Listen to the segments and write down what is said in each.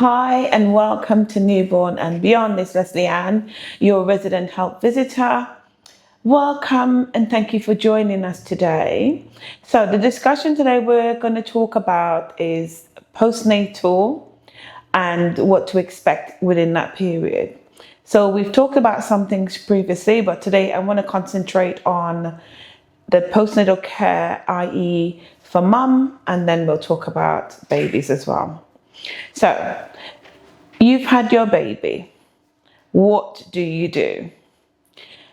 Hi and welcome to Newborn and Beyond. This is Leslie Ann, your resident health visitor. Welcome and thank you for joining us today. So the discussion today we're going to talk about is postnatal and what to expect within that period. So we've talked about some things previously, but today I want to concentrate on the postnatal care, i.e. for mum, and then we'll talk about babies as well. So, you've had your baby. What do?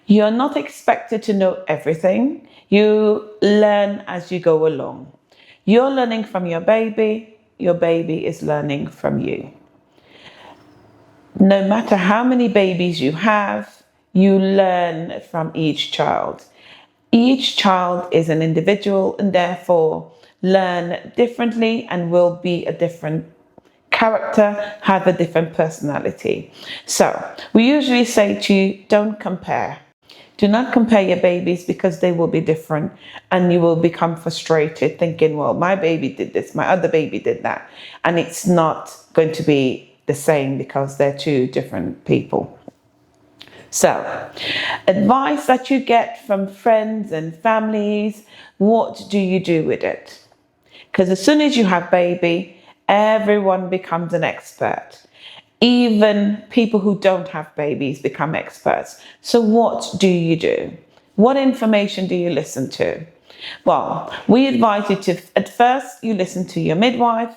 You're not expected to know everything. You learn as you go along. You're learning from your baby is learning from you. No matter how many babies you have, you learn from each child. Each child is an individual and therefore learn differently and will be a different character, have a different personality. So we usually say to you, don't compare. Do not compare your babies because they will be different and you will become frustrated thinking, well, my baby did this, my other baby did that. And it's not going to be the same because they're two different people. So, advice that you get from friends and families, what do you do with it? Because as soon as you have baby, everyone becomes an expert. Even people who don't have babies become experts. So what do? What information do you listen to? Well, we advise you to, at first, you listen to your midwife,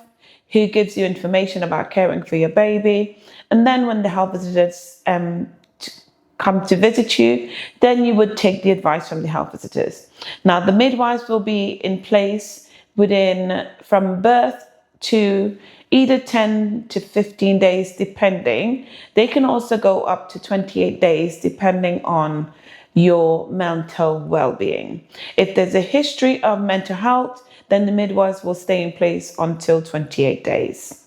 who gives you information about caring for your baby. And then when the health visitors come to visit you, then you would take the advice from the health visitors. Now, the midwives will be in place from birth to either 10 to 15 days, depending. They can also go up to 28 days, depending on your mental well-being. If there's a history of mental health, then the midwives will stay in place until 28 days.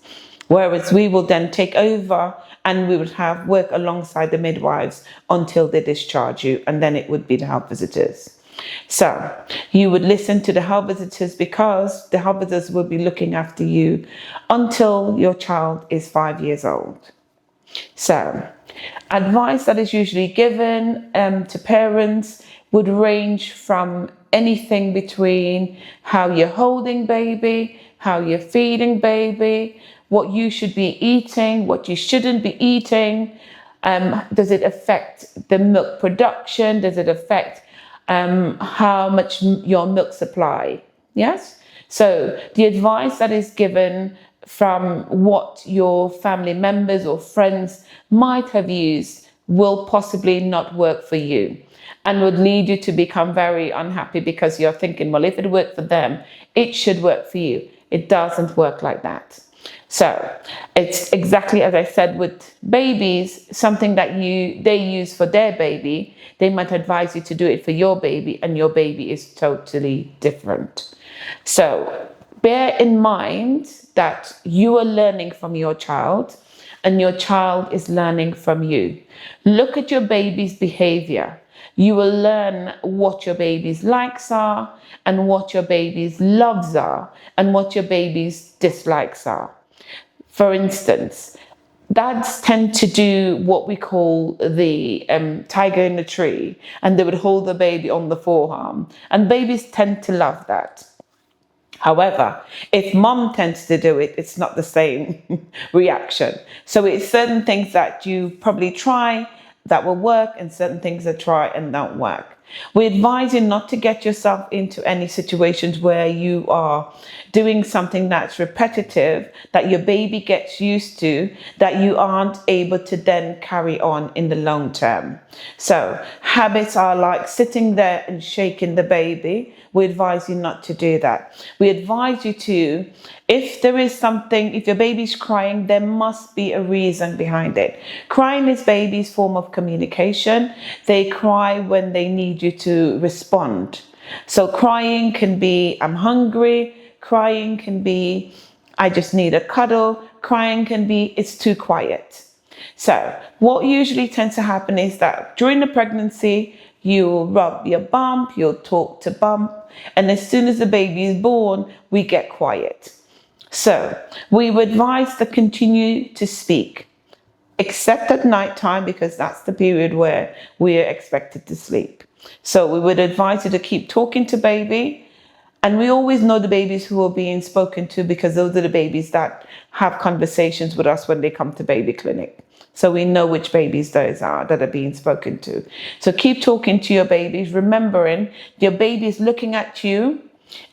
Whereas we will then take over and we would have work alongside the midwives until they discharge you, and then it would be the health visitors. So you would listen to the health visitors because the health visitors will be looking after you until your child is 5 years old. So advice that is usually given to parents would range from anything between how you're holding baby, how you're feeding baby, what you should be eating, what you shouldn't be eating. Does it affect the milk production? Does it affect how much your milk supply? Yes. So the advice that is given from what your family members or friends might have used will possibly not work for you and would lead you to become very unhappy because you're thinking, well, if it worked for them, it should work for you. It doesn't work like that. So it's exactly as I said with babies, something that they use for their baby, they might advise you to do it for your baby, and your baby is totally different. So bear in mind that you are learning from your child and your child is learning from you. Look at your baby's behavior. You will learn what your baby's likes are and what your baby's loves are and what your baby's dislikes are. For instance, dads tend to do what we call the tiger in the tree, and they would hold the baby on the forearm, and babies tend to love that. However, if mom tends to do it, it's not the same reaction. So it's certain things that you probably try that will work and certain things that try and don't work. We advise you not to get yourself into any situations where you are doing something that's repetitive, that your baby gets used to, that you aren't able to then carry on in the long term. So habits are like sitting there and shaking the baby. We advise you not to do that. We advise you to, if there is something, if your baby's crying, there must be a reason behind it. Crying is baby's form of communication. They cry when they need you to respond. So crying can be, I'm hungry. Crying can be, I just need a cuddle. Crying can be, it's too quiet. So what usually tends to happen is that during the pregnancy, you'll rub your bump, you'll talk to bump, and as soon as the baby is born, we get quiet. So we would advise to continue to speak, except at night time, because that's the period where we are expected to sleep. So we would advise you to keep talking to baby. And we always know the babies who are being spoken to, because those are the babies that have conversations with us when they come to baby clinic. So we know which babies those are that are being spoken to. So keep talking to your babies, remembering your baby is looking at you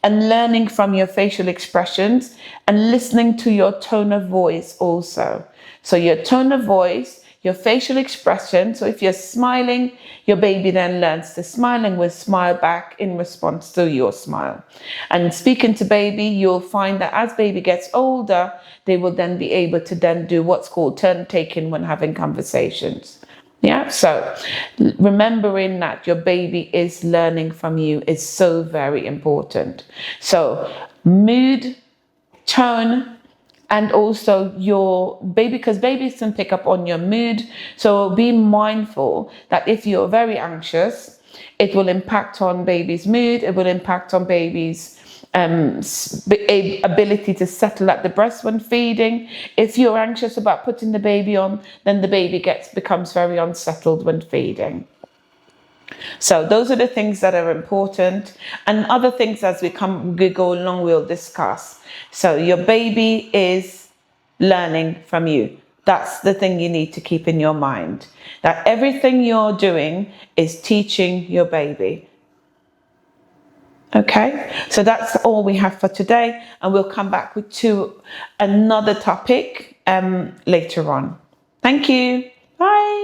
and learning from your facial expressions and listening to your tone of voice also. So your tone of voice, your facial expression. So if you're smiling, your baby then learns to smile and will smile back in response to your smile. And speaking to baby, you'll find that as baby gets older, they will then be able to then do what's called turn taking when having conversations. Yeah, so remembering that your baby is learning from you is so very important. So mood, tone, and also your baby, because babies can pick up on your mood. So be mindful that if you're very anxious, it will impact on baby's mood. It will impact on baby's ability to settle at the breast when feeding. If you're anxious about putting the baby on, then the baby becomes very unsettled when feeding. So those are the things that are important, and other things as we go along we'll discuss. So your baby is learning from you. That's the thing you need to keep in your mind, that everything you're doing is teaching your baby. Okay, so that's all we have for today, and we'll come back to another topic later on. Thank you. Bye.